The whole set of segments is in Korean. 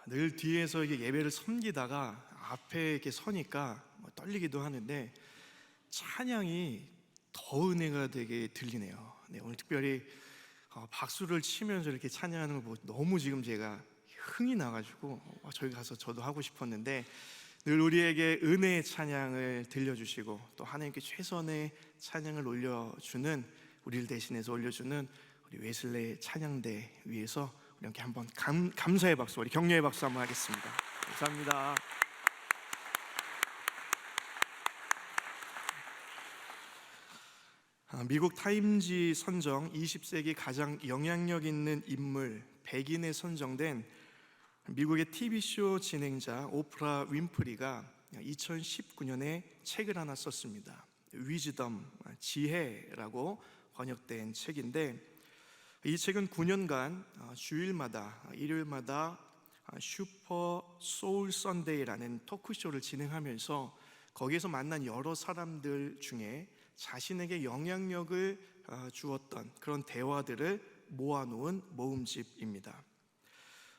늘 뒤에서 이게 예배를 섬기다가 앞에 이렇게 서니까 떨리기도 하는데 찬양이 더 은혜가 되게 들리네요. 네, 오늘 특별히 박수를 치면서 이렇게 찬양하는 걸 보고 너무 지금 제가 흥이 나가지고 저기 가서 저도 하고 싶었는데, 늘 우리에게 은혜의 찬양을 들려주시고 또 하나님께 최선의 찬양을 올려주는, 우리를 대신해서 올려주는 우리 웨슬레이 찬양대 위에서 우리 함께 한번 감사의 박수, 우리 격려의 박수 한번 하겠습니다. 감사합니다. 미국 타임지 선정 20세기 가장 영향력 있는 인물 100인에 선정된 미국의 TV쇼 진행자 오프라 윈프리가 2019년에 책을 하나 썼습니다. 위즈덤, 지혜라고 번역된 책인데, 이 책은 9년간 주일마다 일요일마다 슈퍼 소울 선데이라는 토크쇼를 진행하면서 거기에서 만난 여러 사람들 중에 자신에게 영향력을 주었던 그런 대화들을 모아놓은 모음집입니다.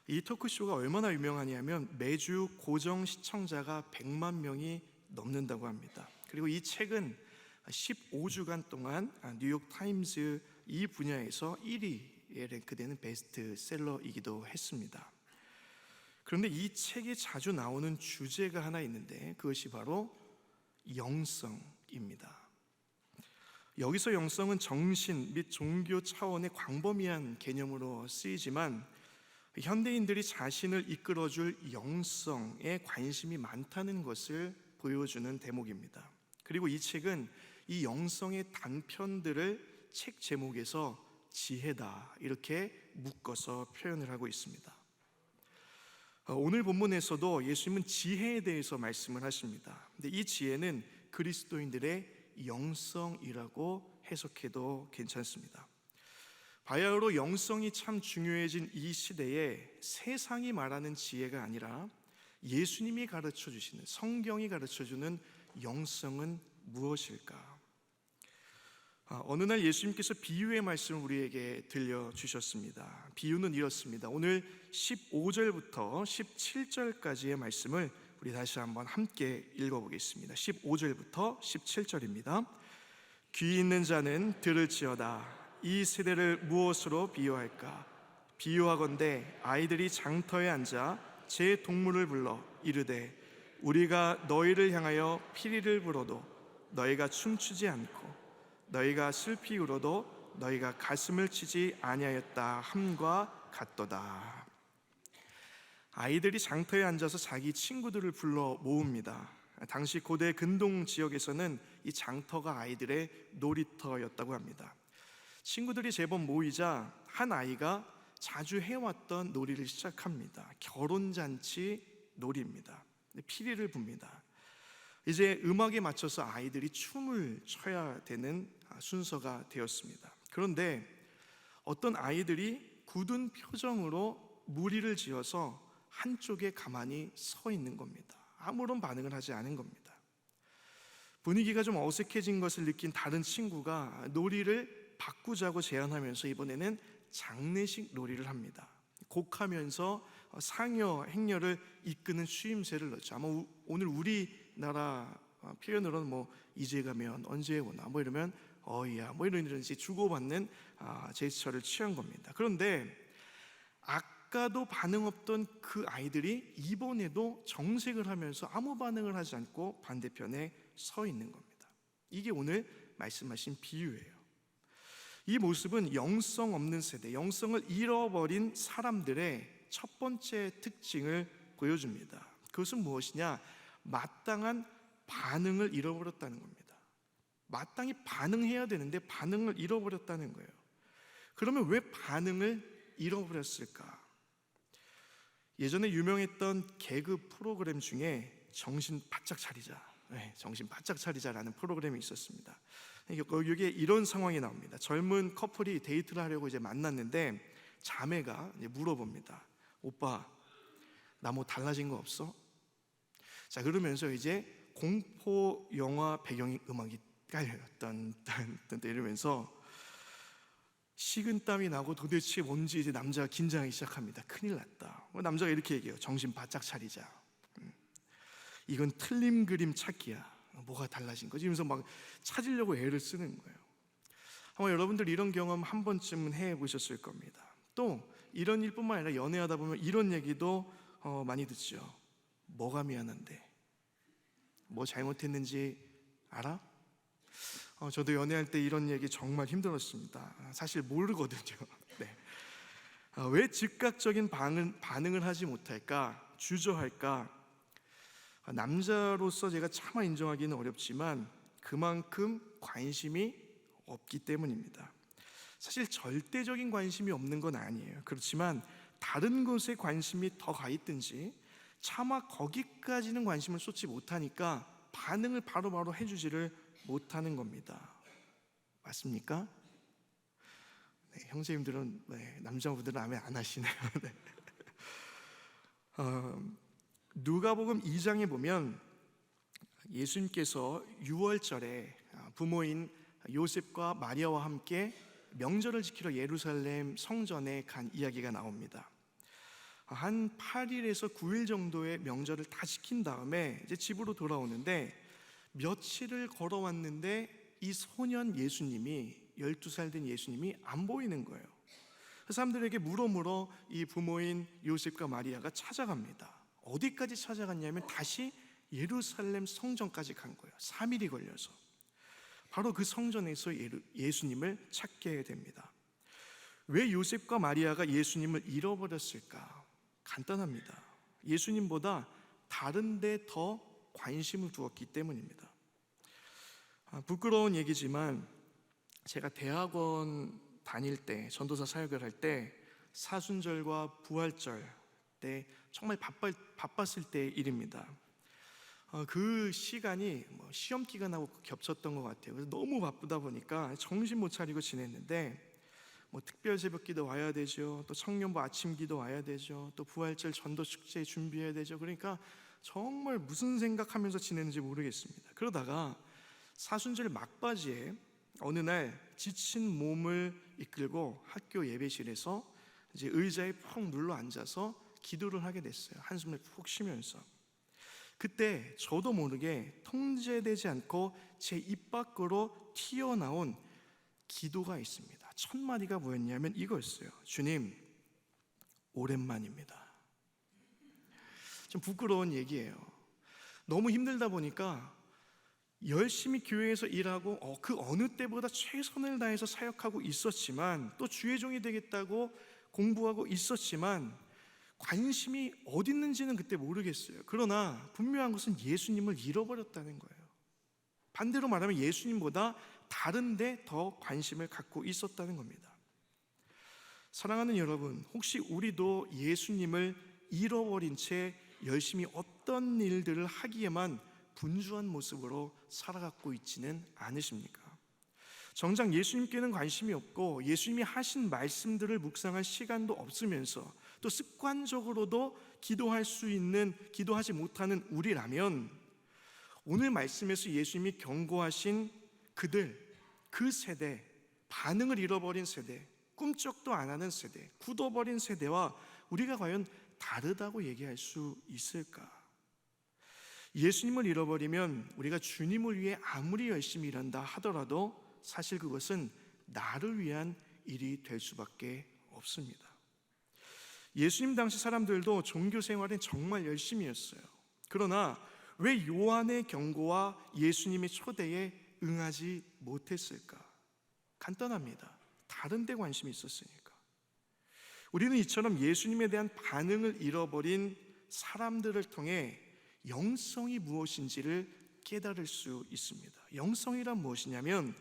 이 토크쇼가 얼마나 유명하냐면 매주 고정 시청자가 100만 명이 넘는다고 합니다. 그리고 이 책은 15주간 동안 뉴욕 타임즈 이 분야에서 1위에 랭크되는 베스트셀러이기도 했습니다. 그런데 이 책에 자주 나오는 주제가 하나 있는데, 그것이 바로 영성입니다. 여기서 영성은 정신 및 종교 차원의 광범위한 개념으로 쓰이지만, 현대인들이 자신을 이끌어줄 영성에 관심이 많다는 것을 보여주는 대목입니다. 그리고 이 책은 이 영성의 단편들을 책 제목에서 지혜다 이렇게 묶어서 표현을 하고 있습니다. 오늘 본문에서도 예수님은 지혜에 대해서 말씀을 하십니다. 근데 이 지혜는 그리스도인들의 영성이라고 해석해도 괜찮습니다. 바야흐로 영성이 참 중요해진 이 시대에 세상이 말하는 지혜가 아니라 예수님이 가르쳐 주시는, 성경이 가르쳐 주는 영성은 무엇일까? 어느 날 예수님께서 비유의 말씀을 우리에게 들려주셨습니다. 비유는 이렇습니다. 오늘 15절부터 17절까지의 말씀을 우리 다시 한번 함께 읽어보겠습니다. 15절부터 17절입니다. 귀 있는 자는 들을지어다. 이 세대를 무엇으로 비유할까? 비유하건대 아이들이 장터에 앉아 제 동물을 불러 이르되 우리가 너희를 향하여 피리를 불어도 너희가 춤추지 않고 너희가 슬피 울어도 너희가 가슴을 치지 아니하였다 함과 같도다. 아이들이 장터에 앉아서 자기 친구들을 불러 모읍니다. 당시 고대 근동 지역에서는 이 장터가 아이들의 놀이터였다고 합니다. 친구들이 제법 모이자 한 아이가 자주 해왔던 놀이를 시작합니다. 결혼잔치 놀이입니다. 피리를 붑니다. 이제 음악에 맞춰서 아이들이 춤을 춰야 되는 순서가 되었습니다. 그런데 어떤 아이들이 굳은 표정으로 무리를 지어서 한쪽에 가만히 서 있는 겁니다. 아무런 반응을 하지 않은 겁니다. 분위기가 좀 어색해진 것을 느낀 다른 친구가 놀이를 바꾸자고 제안하면서 이번에는 장례식 놀이를 합니다. 곡하면서 상여 행렬을 이끄는 추임새를 넣죠. 아마 오늘 우리나라 표현으로는 이제 가면 언제 오나 이러면 어이야 이런 주고받는 제스처를 취한 겁니다. 그런데 아까도 반응 없던 그 아이들이 이번에도 정색을 하면서 아무 반응을 하지 않고 반대편에 서 있는 겁니다. 이게 오늘 말씀하신 비유예요. 이 모습은 영성 없는 세대, 영성을 잃어버린 사람들의 첫 번째 특징을 보여줍니다. 그것은 무엇이냐? 마땅한 반응을 잃어버렸다는 겁니다. 마땅히 반응해야 되는데 반응을 잃어버렸다는 거예요. 그러면 왜 반응을 잃어버렸을까? 예전에 유명했던 개그 프로그램 중에 정신 바짝 차리자라는 프로그램이 있었습니다. 여기에 이런 상황이 나옵니다. 젊은 커플이 데이트를 하려고 이제 만났는데 자매가 이제 물어봅니다. 오빠, 나 달라진 거 없어? 자, 그러면서 이제 공포 영화 배경 음악이 깔려요. 딴딴딴 이러면서 식은땀이 나고 도대체 뭔지 이제 남자가 긴장하기 시작합니다. 큰일 났다. 남자가 이렇게 얘기해요. 정신 바짝 차리자. 이건 틀림 그림 찾기야. 뭐가 달라진 거지? 이러면서 막 찾으려고 애를 쓰는 거예요. 아마 여러분들 이런 경험 한 번쯤은 해보셨을 겁니다. 또 이런 일뿐만 아니라 연애하다 보면 이런 얘기도 많이 듣죠. 뭐가 미안한데? 뭐 잘못했는지 알아? 저도 연애할 때 이런 얘기 정말 힘들었습니다. 사실 모르거든요. 네. 왜 즉각적인 반응을 하지 못할까? 주저할까? 남자로서 제가 차마 인정하기는 어렵지만 그만큼 관심이 없기 때문입니다. 사실 절대적인 관심이 없는 건 아니에요. 그렇지만 다른 것에 관심이 더 가 있든지 차마 거기까지는 관심을 쏟지 못하니까 반응을 바로바로 해주지를 못하는 겁니다. 맞습니까? 네, 형제님들은 남자분들은 아멘 안 하시네요. 네. 누가복음 2장에 보면 예수님께서 유월절에 부모인 요셉과 마리아와 함께 명절을 지키러 예루살렘 성전에 간 이야기가 나옵니다. 한 8일에서 9일 정도의 명절을 다 지킨 다음에 이제 집으로 돌아오는데 며칠을 걸어왔는데 이 소년 예수님이 12살 된 예수님이 안 보이는 거예요. 사람들에게 물어 이 부모인 요셉과 마리아가 찾아갑니다. 어디까지 찾아갔냐면 다시 예루살렘 성전까지 간 거예요. 3일이 걸려서. 바로 그 성전에서 예수님을 찾게 됩니다. 왜 요셉과 마리아가 예수님을 잃어버렸을까? 간단합니다. 예수님보다 다른 데 더 관심을 두었기 때문입니다. 부끄러운 얘기지만 제가 대학원 다닐 때, 전도사 사역을 할 때 사순절과 부활절 때 정말 바빴을 때의 일입니다. 그 시간이 시험 기간하고 겹쳤던 것 같아요. 그래서 너무 바쁘다 보니까 정신 못 차리고 지냈는데 특별 새벽기도 와야 되죠. 또 청년부 아침기도 와야 되죠. 또 부활절 전도 축제 준비해야 되죠. 그러니까 정말 무슨 생각하면서 지냈는지 모르겠습니다. 그러다가 사순절 막바지에 어느 날 지친 몸을 이끌고 학교 예배실에서 이제 의자에 푹 눌러 앉아서 기도를 하게 됐어요. 한숨을 푹 쉬면서. 그때 저도 모르게 통제되지 않고 제 입 밖으로 튀어나온 기도가 있습니다. 첫 마디가 뭐였냐면 이거였어요. 주님, 오랜만입니다. 좀 부끄러운 얘기예요. 너무 힘들다 보니까 열심히 교회에서 일하고 그 어느 때보다 최선을 다해서 사역하고 있었지만 또 주의 종이 되겠다고 공부하고 있었지만 관심이 어디 있는지는 그때 모르겠어요. 그러나 분명한 것은 예수님을 잃어버렸다는 거예요. 반대로 말하면 예수님보다 다른 데 더 관심을 갖고 있었다는 겁니다. 사랑하는 여러분, 혹시 우리도 예수님을 잃어버린 채 열심히 어떤 일들을 하기에만 분주한 모습으로 살아가고 있지는 않으십니까? 정작 예수님께는 관심이 없고 예수님이 하신 말씀들을 묵상할 시간도 없으면서 또 습관적으로도 기도하지 못하는 우리라면 오늘 말씀에서 예수님이 경고하신 그 세대, 반응을 잃어버린 세대, 꿈쩍도 안 하는 세대, 굳어버린 세대와 우리가 과연 다르다고 얘기할 수 있을까? 예수님을 잃어버리면 우리가 주님을 위해 아무리 열심히 일한다 하더라도 사실 그것은 나를 위한 일이 될 수밖에 없습니다. 예수님 당시 사람들도 종교 생활은 정말 열심히 했어요. 그러나 왜 요한의 경고와 예수님의 초대에 응하지 못했을까? 간단합니다. 다른 데 관심이 있었으니까. 우리는 이처럼 예수님에 대한 반응을 잃어버린 사람들을 통해 영성이 무엇인지를 깨달을 수 있습니다. 영성이란 무엇이냐면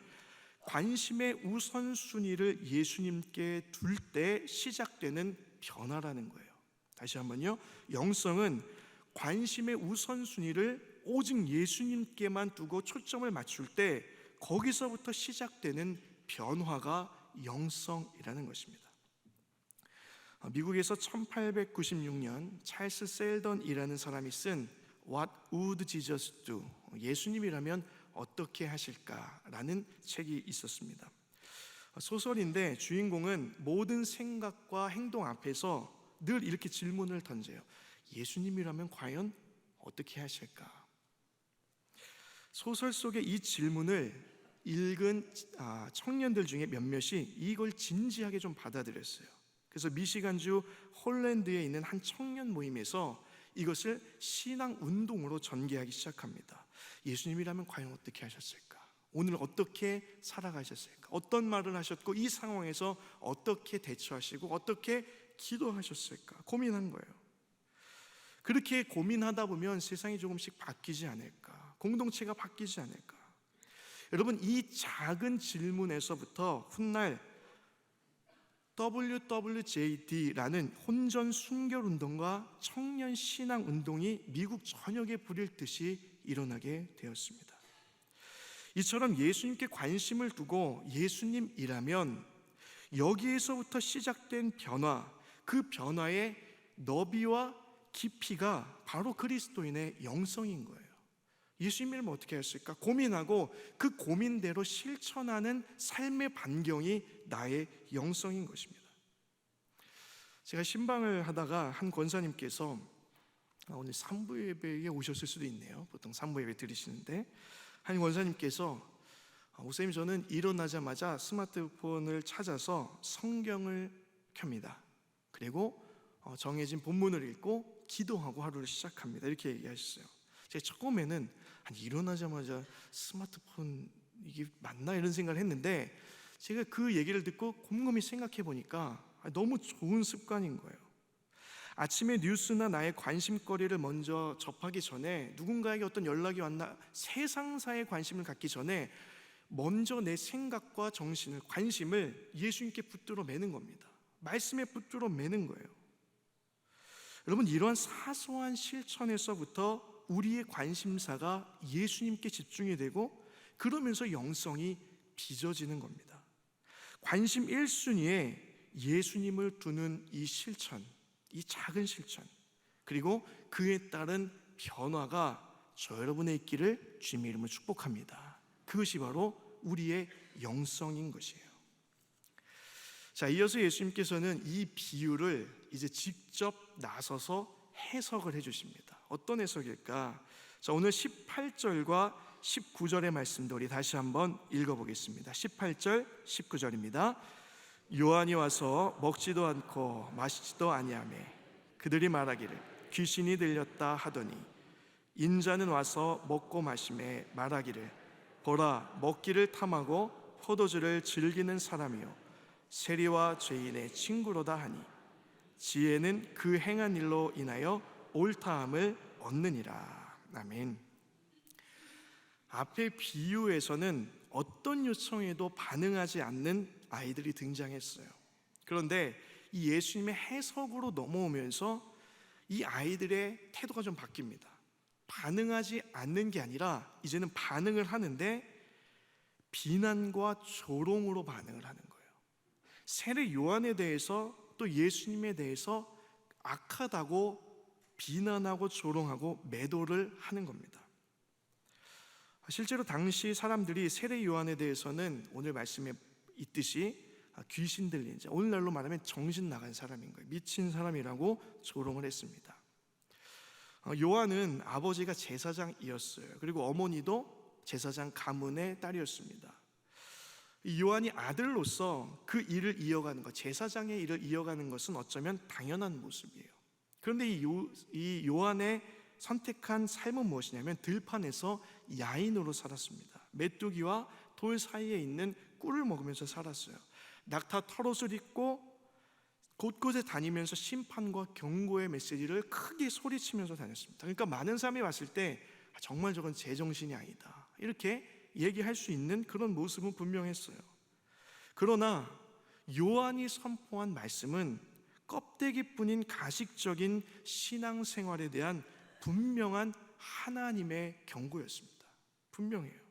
관심의 우선순위를 예수님께 둘 때 시작되는 변화라는 거예요. 다시 한번요. 영성은 관심의 우선순위를 오직 예수님께만 두고 초점을 맞출 때 거기서부터 시작되는 변화가 영성이라는 것입니다. 미국에서 1896년 찰스 셀던이라는 사람이 쓴 What would Jesus do? 예수님이라면 어떻게 하실까라는 책이 있었습니다. 소설인데 주인공은 모든 생각과 행동 앞에서 늘 이렇게 질문을 던져요. 예수님이라면 과연 어떻게 하실까? 소설 속의 이 질문을 읽은 청년들 중에 몇몇이 이걸 진지하게 좀 받아들였어요. 그래서 미시간주 홀랜드에 있는 한 청년 모임에서 이것을 신앙 운동으로 전개하기 시작합니다. 예수님이라면 과연 어떻게 하셨을까? 오늘 어떻게 살아가셨을까? 어떤 말을 하셨고 이 상황에서 어떻게 대처하시고 어떻게 기도하셨을까? 고민한 거예요. 그렇게 고민하다 보면 세상이 조금씩 바뀌지 않을까? 공동체가 바뀌지 않을까? 여러분, 이 작은 질문에서부터 훗날 WWJD라는 혼전 순결 운동과 청년 신앙 운동이 미국 전역에 불일 듯이 일어나게 되었습니다. 이처럼 예수님께 관심을 두고 예수님이라면 여기에서부터 시작된 변화, 그 변화의 너비와 깊이가 바로 그리스도인의 영성인 거예요. 예수님이라면 어떻게 했을까? 고민하고 그 고민대로 실천하는 삶의 반경이 나의 영성인 것입니다. 제가 신방을 하다가 한 권사님께서 오늘 산부 예배에 오셨을 수도 있네요. 보통 산부 예배 들으시는데 한 권사님께서 목사님, 저는 일어나자마자 스마트폰을 찾아서 성경을 켭니다. 그리고 정해진 본문을 읽고 기도하고 하루를 시작합니다. 이렇게 얘기하셨어요. 제가 처음에는 일어나자마자 스마트폰 이게 맞나 이런 생각을 했는데 제가 그 얘기를 듣고 곰곰이 생각해 보니까 너무 좋은 습관인 거예요. 아침에 뉴스나 나의 관심거리를 먼저 접하기 전에 누군가에게 어떤 연락이 왔나 세상사에 관심을 갖기 전에 먼저 내 생각과 정신을 관심을 예수님께 붙들어 매는 겁니다. 말씀에 붙들어 매는 거예요. 여러분, 이러한 사소한 실천에서부터 우리의 관심사가 예수님께 집중이 되고 그러면서 영성이 빚어지는 겁니다. 관심 1순위에 예수님을 두는 이 실천, 이 작은 실천, 그리고 그에 따른 변화가 저 여러분의 있기를 주님의 이름으로 축복합니다. 그것이 바로 우리의 영성인 것이에요. 자, 이어서 예수님께서는 이 비유를 이제 직접 나서서 해석을 해주십니다. 어떤 해석일까? 자, 오늘 18절과 19절의 말씀도 우리 다시 한번 읽어보겠습니다. 18절, 19절입니다. 요한이 와서 먹지도 않고 마시지도 아니하며 그들이 말하기를 귀신이 들렸다 하더니 인자는 와서 먹고 마시매 말하기를 보라, 먹기를 탐하고 포도주를 즐기는 사람이요 세리와 죄인의 친구로다 하니 지혜는 그 행한 일로 인하여 옳다함을 얻느니라. 아멘. 앞의 비유에서는 어떤 요청에도 반응하지 않는 아이들이 등장했어요. 그런데 이 예수님의 해석으로 넘어오면서 이 아이들의 태도가 좀 바뀝니다. 반응하지 않는 게 아니라 이제는 반응을 하는데 비난과 조롱으로 반응을 하는 거예요. 세례 요한에 대해서 또 예수님에 대해서 악하다고 비난하고 조롱하고 매도를 하는 겁니다. 실제로 당시 사람들이 세례 요한에 대해서는 오늘 말씀에 있듯이 귀신 들린 자, 오늘날로 말하면 정신 나간 사람인 거예요. 미친 사람이라고 조롱을 했습니다. 요한은 아버지가 제사장이었어요. 그리고 어머니도 제사장 가문의 딸이었습니다. 요한이 아들로서 그 일을 이어가는 것, 제사장의 일을 이어가는 것은 어쩌면 당연한 모습이에요. 그런데 이 요한의 선택한 삶은 무엇이냐면 들판에서 야인으로 살았습니다. 메뚜기와 돌 사이에 있는 꿀을 먹으면서 살았어요. 낙타 털옷을 입고 곳곳에 다니면서 심판과 경고의 메시지를 크게 소리치면서 다녔습니다. 그러니까 많은 사람이 봤을 때 정말 저건 제정신이 아니다 이렇게 얘기할 수 있는 그런 모습은 분명했어요. 그러나 요한이 선포한 말씀은 껍데기뿐인 가식적인 신앙생활에 대한 분명한 하나님의 경고였습니다. 분명해요.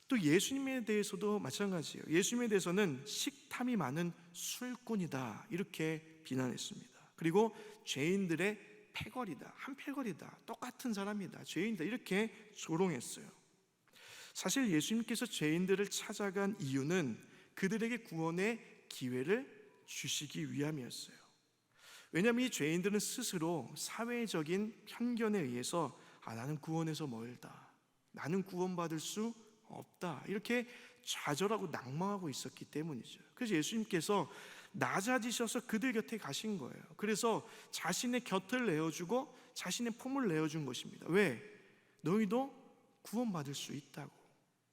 또 예수님에 대해서도 마찬가지예요. 예수님에 대해서는 식탐이 많은 술꾼이다 이렇게 비난했습니다. 그리고 죄인들의 패거리다, 한패거리다, 똑같은 사람이다, 죄인이다 이렇게 조롱했어요. 사실 예수님께서 죄인들을 찾아간 이유는 그들에게 구원의 기회를 주시기 위함이었어요. 왜냐하면 이 죄인들은 스스로 사회적인 편견에 의해서 나는 구원에서 멀다, 나는 구원받을 수 없다, 이렇게 좌절하고 낙망하고 있었기 때문이죠. 그래서 예수님께서 낮아지셔서 그들 곁에 가신 거예요. 그래서 자신의 곁을 내어주고 자신의 품을 내어준 것입니다. 왜? 너희도 구원받을 수 있다고,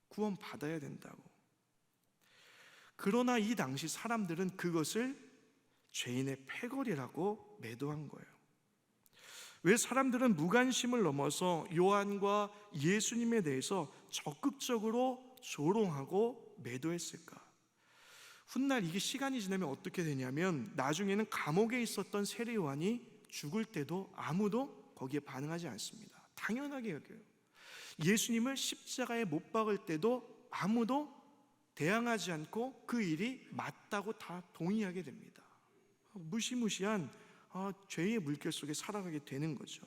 구원받아야 된다고. 그러나 이 당시 사람들은 그것을 죄인의 패거리라고 매도한 거예요. 왜 사람들은 무관심을 넘어서 요한과 예수님에 대해서 적극적으로 조롱하고 매도했을까? 훗날 이게 시간이 지나면 어떻게 되냐면 나중에는 감옥에 있었던 세례 요한이 죽을 때도 아무도 거기에 반응하지 않습니다. 당연하게 여겨요. 예수님을 십자가에 못 박을 때도 아무도 대항하지 않고 그 일이 맞다고 다 동의하게 됩니다. 무시무시한 죄의 물결 속에 살아가게 되는 거죠.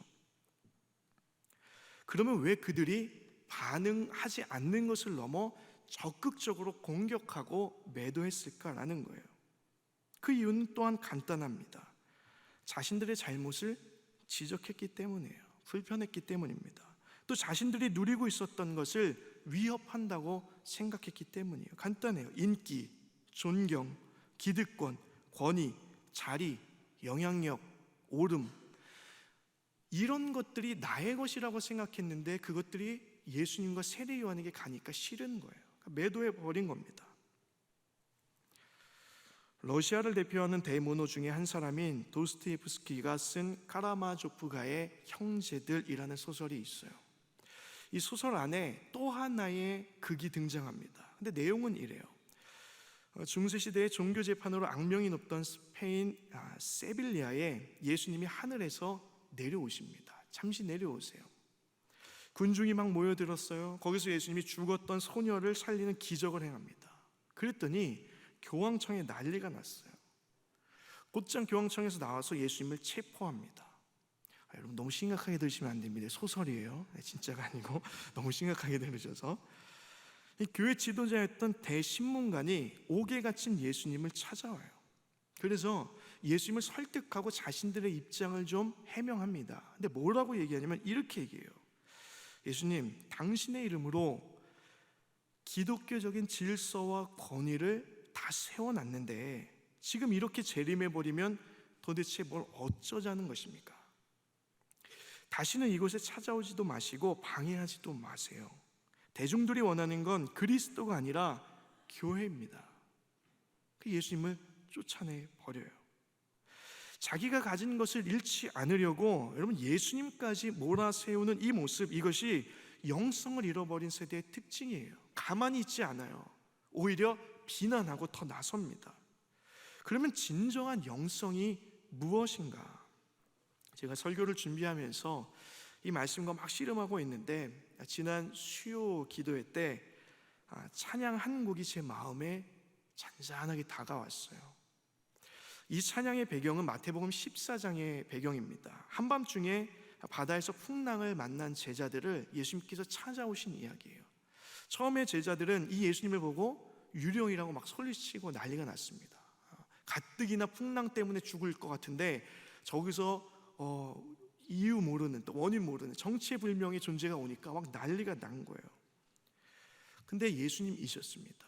그러면 왜 그들이 반응하지 않는 것을 넘어 적극적으로 공격하고 매도했을까라는 거예요. 그 이유는 또한 간단합니다. 자신들의 잘못을 지적했기 때문이에요. 불편했기 때문입니다. 또 자신들이 누리고 있었던 것을 위협한다고 생각했기 때문이에요. 간단해요. 인기, 존경, 기득권, 권위, 자리, 영향력, 오름, 이런 것들이 나의 것이라고 생각했는데 그것들이 예수님과 세례 요한에게 가니까 싫은 거예요. 매도해 버린 겁니다. 러시아를 대표하는 대문호 중에 한 사람인 도스토옙스키가 쓴 카라마조프가의 형제들이라는 소설이 있어요. 이 소설 안에 또 하나의 극이 등장합니다. 근데 내용은 이래요. 중세시대의 종교 재판으로 악명이 높던 스페인 세빌리아에 예수님이 하늘에서 내려오십니다. 잠시 내려오세요. 군중이 막 모여들었어요. 거기서 예수님이 죽었던 소녀를 살리는 기적을 행합니다. 그랬더니 교황청에 난리가 났어요. 곧장 교황청에서 나와서 예수님을 체포합니다. 여러분 너무 심각하게 들으시면 안 됩니다. 소설이에요. 진짜가 아니고 너무 심각하게 들으셔서. 이 교회 지도자였던 대신문관이 옥에 갇힌 예수님을 찾아와요. 그래서 예수님을 설득하고 자신들의 입장을 좀 해명합니다. 근데 뭐라고 얘기하냐면 이렇게 얘기해요. 예수님, 당신의 이름으로 기독교적인 질서와 권위를 다 세워놨는데 지금 이렇게 재림해버리면 도대체 뭘 어쩌자는 것입니까? 다시는 이곳에 찾아오지도 마시고 방해하지도 마세요. 대중들이 원하는 건 그리스도가 아니라 교회입니다. 그 예수님을 쫓아내 버려요. 자기가 가진 것을 잃지 않으려고 여러분 예수님까지 몰아세우는 이 모습, 이것이 영성을 잃어버린 세대의 특징이에요. 가만히 있지 않아요. 오히려 비난하고 더 나섭니다. 그러면 진정한 영성이 무엇인가? 제가 설교를 준비하면서 이 말씀과 막 씨름하고 있는데 지난 수요 기도회 때 찬양 한 곡이 제 마음에 잔잔하게 다가왔어요. 이 찬양의 배경은 마태복음 14장의 배경입니다. 한밤중에 바다에서 풍랑을 만난 제자들을 예수님께서 찾아오신 이야기예요. 처음에 제자들은 이 예수님을 보고 유령이라고 막 소리치고 난리가 났습니다. 가뜩이나 풍랑 때문에 죽을 것 같은데 저기서 이유 모르는, 또 원인 모르는 정체불명의 존재가 오니까 막 난리가 난 거예요. 근데 예수님이셨습니다.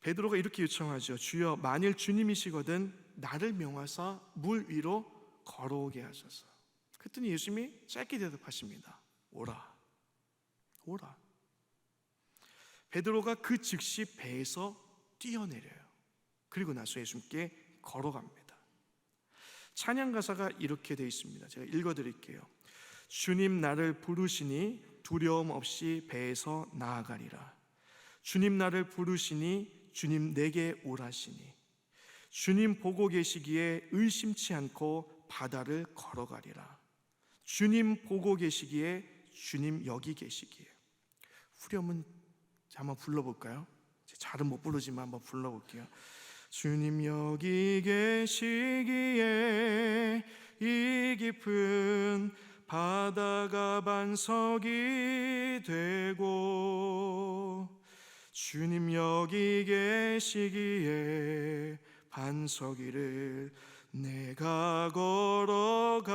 베드로가 이렇게 요청하죠. 주여, 만일 주님이시거든 나를 명하사 물 위로 걸어오게 하소서. 그랬더니 예수님이 짧게 대답하십니다. 오라, 오라. 베드로가 그 즉시 배에서 뛰어내려요. 그리고 나서 예수님께 걸어갑니다. 찬양 가사가 이렇게 되어 있습니다. 제가 읽어드릴게요. 주님 나를 부르시니 두려움 없이 배에서 나아가리라. 주님 나를 부르시니 주님 내게 오라시니 주님 보고 계시기에 의심치 않고 바다를 걸어가리라. 주님 보고 계시기에 주님 여기 계시기에. 후렴은 한번 불러볼까요? 잘은 못 부르지만 한번 불러볼게요. 주님 여기 계시기에 이 깊은 바다가 반석이 되고 주님 여기 계시기에 반석 위를 내가 걸어가리라.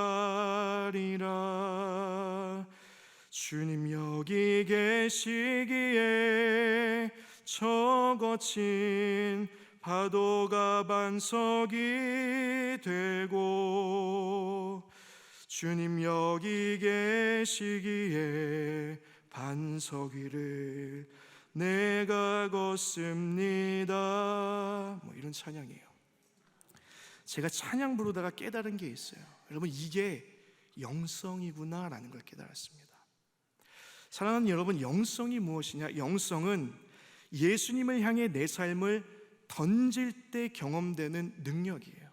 주님 여기 계시기에 저 거친 파도가 반석이 되고, 주님 여기 계시기에 반석 위를 내가 걷습니다. 뭐 이런 찬양이에요. 제가 찬양 부르다가 깨달은 게 있어요. 여러분, 이게 영성이구나라는 걸 깨달았습니다. 사랑하는 여러분, 영성이 무엇이냐? 영성은 예수님을 향해 내 삶을 던질 때 경험되는 능력이에요.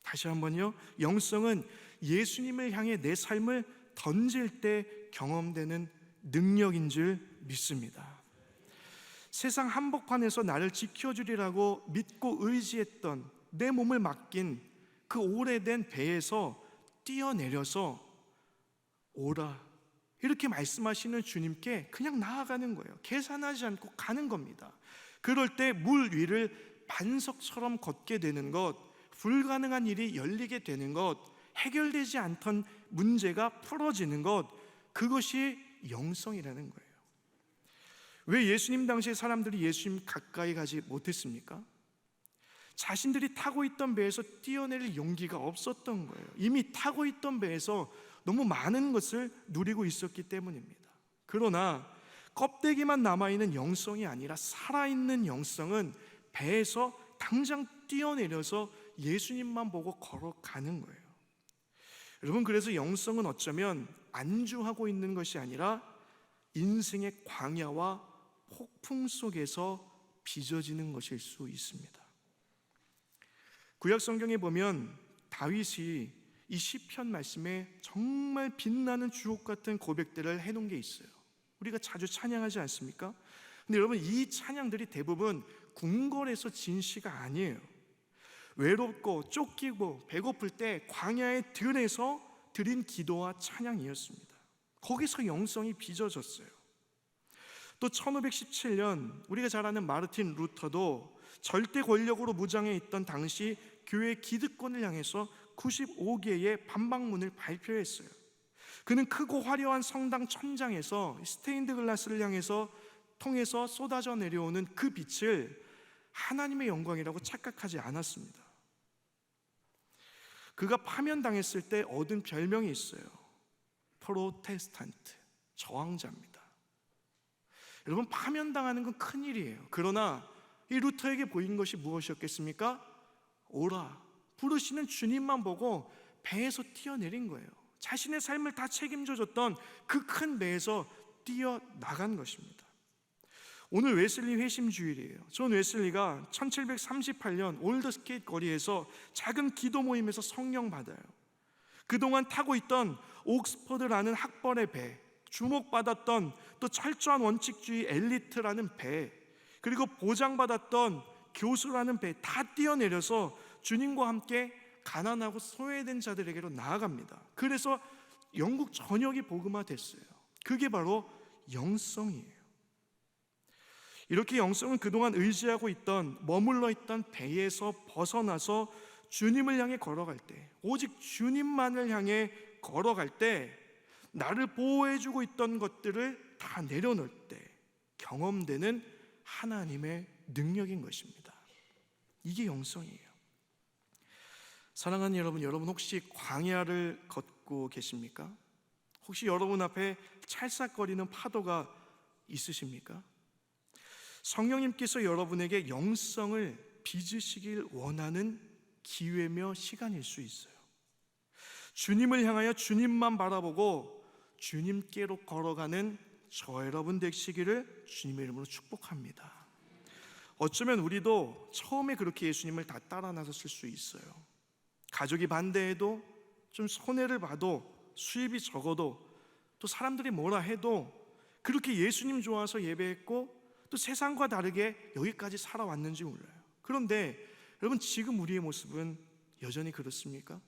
다시 한번요. 영성은 예수님을 향해 내 삶을 던질 때 경험되는 능력인 줄 믿습니다. 세상 한복판에서 나를 지켜주리라고 믿고 의지했던, 내 몸을 맡긴 그 오래된 배에서 뛰어내려서 오라, 이렇게 말씀하시는 주님께 그냥 나아가는 거예요. 계산하지 않고 가는 겁니다. 그럴 때 물 위를 반석처럼 걷게 되는 것, 불가능한 일이 열리게 되는 것, 해결되지 않던 문제가 풀어지는 것, 그것이 영성이라는 거예요. 왜 예수님 당시에 사람들이 예수님 가까이 가지 못했습니까? 자신들이 타고 있던 배에서 뛰어내릴 용기가 없었던 거예요. 이미 타고 있던 배에서 너무 많은 것을 누리고 있었기 때문입니다. 그러나 껍데기만 남아있는 영성이 아니라 살아있는 영성은 배에서 당장 뛰어내려서 예수님만 보고 걸어가는 거예요. 여러분, 그래서 영성은 어쩌면 안주하고 있는 것이 아니라 인생의 광야와 폭풍 속에서 빚어지는 것일 수 있습니다. 구약 성경에 보면 다윗이 이 시편 말씀에 정말 빛나는 주옥 같은 고백들을 해놓은 게 있어요. 우리가 자주 찬양하지 않습니까? 근데 여러분, 이 찬양들이 대부분 궁궐에서 진 시가 아니에요. 외롭고 쫓기고 배고플 때 광야의 들에서 드린 기도와 찬양이었습니다. 거기서 영성이 빚어졌어요. 또 1517년 우리가 잘 아는 마르틴 루터도 절대 권력으로 무장해 있던 당시 교회 기득권을 향해서 95개의 반박문을 발표했어요. 그는 크고 화려한 성당 천장에서 스테인드 글라스를 향해서 통해서 쏟아져 내려오는 그 빛을 하나님의 영광이라고 착각하지 않았습니다. 그가 파면당했을 때 얻은 별명이 있어요. 프로테스탄트, 저항자입니다. 여러분, 파면당하는 건 큰일이에요. 그러나 이 루터에게 보인 것이 무엇이었겠습니까? 오라, 부르시는 주님만 보고 배에서 뛰어내린 거예요. 자신의 삶을 다 책임져줬던 그 큰 배에서 뛰어나간 것입니다. 오늘 웨슬리 회심주일이에요. 존 웨슬리가 1738년 올드스케이트 거리에서 작은 기도 모임에서 성령 받아요. 그동안 타고 있던 옥스퍼드라는 학벌의 배, 주목받았던 또 철저한 원칙주의 엘리트라는 배, 그리고 보장받았던 교수라는 배 다 뛰어내려서 주님과 함께 가난하고 소외된 자들에게로 나아갑니다. 그래서 영국 전역이 복음화됐어요. 그게 바로 영성이에요. 이렇게 영성은 그동안 의지하고 있던, 머물러 있던 배에서 벗어나서 주님을 향해 걸어갈 때, 오직 주님만을 향해 걸어갈 때, 나를 보호해주고 있던 것들을 다 내려놓을 때 경험되는 하나님의 능력인 것입니다. 이게 영성이에요. 사랑하는 여러분, 여러분 혹시 광야를 걷고 계십니까? 혹시 여러분 앞에 찰싹거리는 파도가 있으십니까? 성령님께서 여러분에게 영성을 빚으시길 원하는 기회며 시간일 수 있어요. 주님을 향하여 주님만 바라보고 주님께로 걸어가는 저 여러분 되시기를 주님의 이름으로 축복합니다. 어쩌면 우리도 처음에 그렇게 예수님을 다 따라 나섰을 수 있어요. 가족이 반대해도, 좀 손해를 봐도, 수입이 적어도, 또 사람들이 뭐라 해도 그렇게 예수님 좋아서 예배했고 또 세상과 다르게 여기까지 살아왔는지 몰라요. 그런데 여러분, 지금 우리의 모습은 여전히 그렇습니까?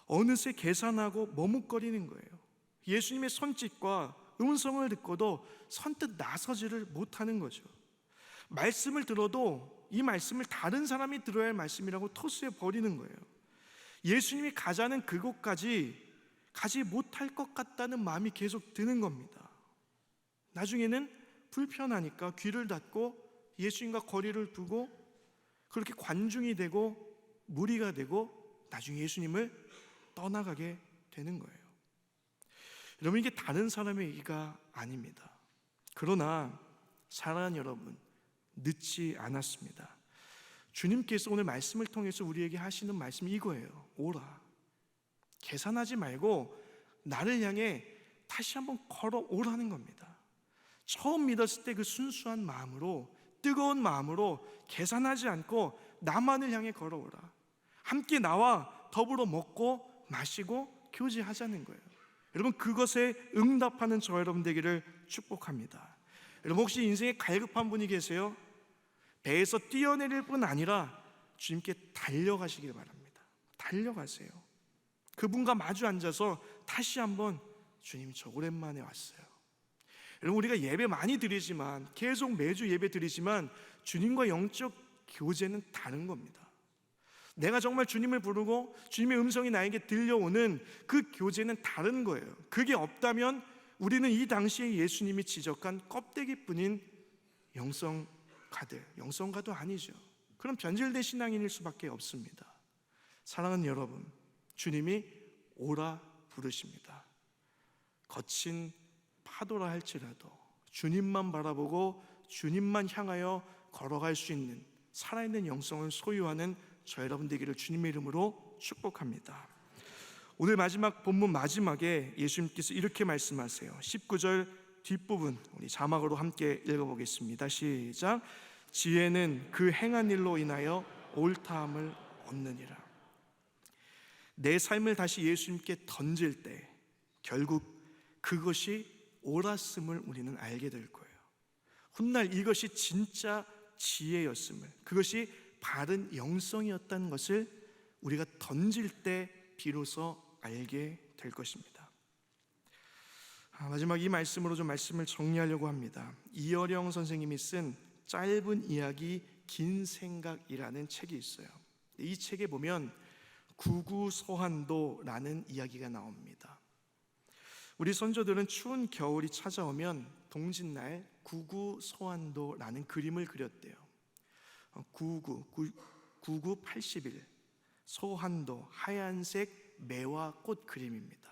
어느새 계산하고 머뭇거리는 거예요. 예수님의 손짓과 음성을 듣고도 선뜻 나서지를 못하는 거죠. 말씀을 들어도 이 말씀을 다른 사람이 들어야 할 말씀이라고 토스해 버리는 거예요. 예수님이 가자는 그곳까지 가지 못할 것 같다는 마음이 계속 드는 겁니다. 나중에는 불편하니까 귀를 닫고 예수님과 거리를 두고 그렇게 관중이 되고 무리가 되고 나중에 예수님을 떠나가게 되는 거예요. 여러분, 이게 다른 사람의 얘기가 아닙니다. 그러나 사랑하는 여러분, 늦지 않았습니다. 주님께서 오늘 말씀을 통해서 우리에게 하시는 말씀이 이거예요. 오라. 계산하지 말고 나를 향해 다시 한번 걸어오라는 겁니다. 처음 믿었을 때 그 순수한 마음으로, 뜨거운 마음으로 계산하지 않고 나만을 향해 걸어오라. 함께 나와 더불어 먹고 마시고 교제하자는 거예요. 여러분, 그것에 응답하는 저 여러분 되기를 축복합니다. 여러분, 혹시 인생에 갈급한 분이 계세요? 배에서 뛰어내릴 뿐 아니라 주님께 달려가시길 바랍니다. 달려가세요. 그분과 마주 앉아서 다시 한번 주님, 저 오랜만에 왔어요. 여러분, 우리가 예배 많이 드리지만, 계속 매주 예배 드리지만 주님과 영적 교제는 다른 겁니다. 내가 정말 주님을 부르고 주님의 음성이 나에게 들려오는 그 교제는 다른 거예요. 그게 없다면 우리는 이 당시에 예수님이 지적한 껍데기뿐인 영성가도 아니죠. 그럼 변질된 신앙인일 수밖에 없습니다. 사랑하는 여러분, 주님이 오라 부르십니다. 거친 파도라 할지라도 주님만 바라보고 주님만 향하여 걸어갈 수 있는 살아있는 영성을 소유하는 저 여러분 되기를 주님의 이름으로 축복합니다. 오늘 마지막 본문 마지막에 예수님께서 이렇게 말씀하세요. 19절 뒷부분 우리 자막으로 함께 읽어보겠습니다. 시작. 지혜는 그 행한 일로 인하여 옳다함을 얻느니라. 내 삶을 다시 예수님께 던질 때 결국 그것이 옳았음을 우리는 알게 될 거예요. 훗날 이것이 진짜 지혜였음을, 그것이 바른 영성이었다는 것을 우리가 던질 때 비로소 알게 될 것입니다. 마지막 이 말씀으로 좀 말씀을 정리하려고 합니다. 이어령 선생님이 쓴 짧은 이야기 긴 생각이라는 책이 있어요. 이 책에 보면 구구소환도라는 이야기가 나옵니다. 우리 선조들은 추운 겨울이 찾아오면 동짓날 구구소환도라는 그림을 그렸대요. 99 80일 소환도, 하얀색 매화 꽃 그림입니다.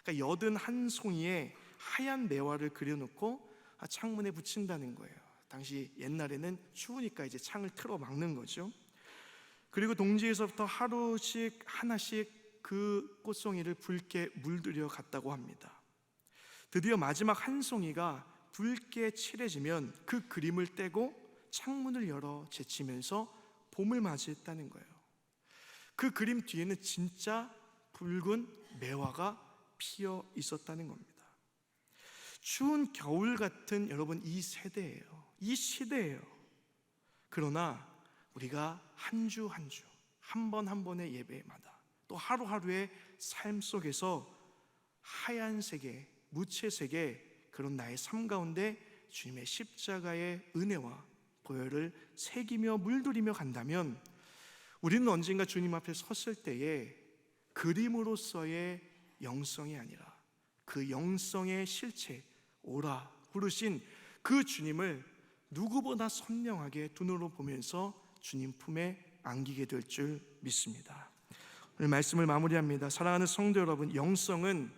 그러니까 81송이의 하얀 매화를 그려놓고 창문에 붙인다는 거예요. 당시 옛날에는 추우니까 이제 창을 틀어 막는 거죠. 그리고 동지에서부터 하루씩 하나씩 그 꽃송이를 붉게 물들여 갔다고 합니다. 드디어 마지막 한 송이가 붉게 칠해지면 그 그림을 떼고 창문을 열어 제치면서 봄을 맞이했다는 거예요. 그 그림 뒤에는 진짜 붉은 매화가 피어 있었다는 겁니다. 추운 겨울 같은 여러분 이 세대예요. 이 시대예요. 그러나 우리가 한 주 한 주, 한 번 한 번의 예배마다 또 하루하루의 삶 속에서 하얀색의 무채색의 그런 나의 삶 가운데 주님의 십자가의 은혜와 보혈을 새기며 물들이며 간다면 우리는 언젠가 주님 앞에 섰을 때에 그림으로서의 영성이 아니라 그 영성의 실체, 오라 부르신 그 주님을 누구보다 선명하게 두 눈으로 보면서 주님 품에 안기게 될 줄 믿습니다. 오늘 말씀을 마무리합니다. 사랑하는 성도 여러분, 영성은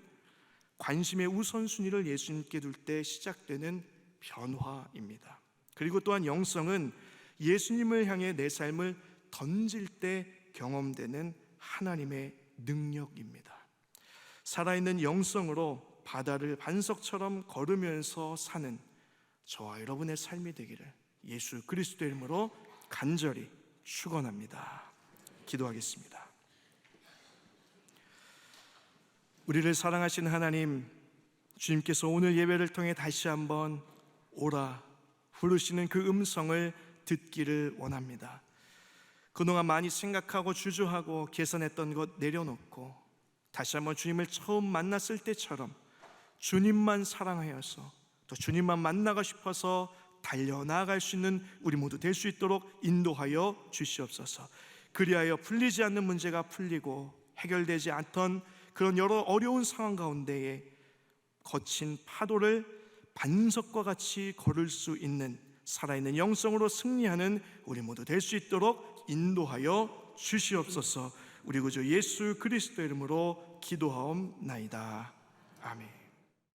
관심의 우선순위를 예수님께 둘 때 시작되는 변화입니다. 그리고 또한 영성은 예수님을 향해 내 삶을 던질 때 경험되는 하나님의 능력입니다. 살아있는 영성으로 바다를 반석처럼 걸으면서 사는 저와 여러분의 삶이 되기를 예수 그리스도의 이름으로 간절히 축원합니다. 기도하겠습니다. 우리를 사랑하신 하나님, 주님께서 오늘 예배를 통해 다시 한번 오라 부르시는 그 음성을 듣기를 원합니다. 그동안 많이 생각하고 주저하고 계산했던 것 내려놓고 다시 한번 주님을 처음 만났을 때처럼 주님만 사랑하여서 또 주님만 만나고 싶어서 달려나갈 수 있는 우리 모두 될 수 있도록 인도하여 주시옵소서. 그리하여 풀리지 않는 문제가 풀리고 해결되지 않던 그런 여러 어려운 상황 가운데에 거친 파도를 반석과 같이 걸을 수 있는 살아있는 영성으로 승리하는 우리 모두 될 수 있도록 인도하여 주시옵소서. 우리 구주 예수 그리스도 이름으로 기도하옵나이다. 아멘.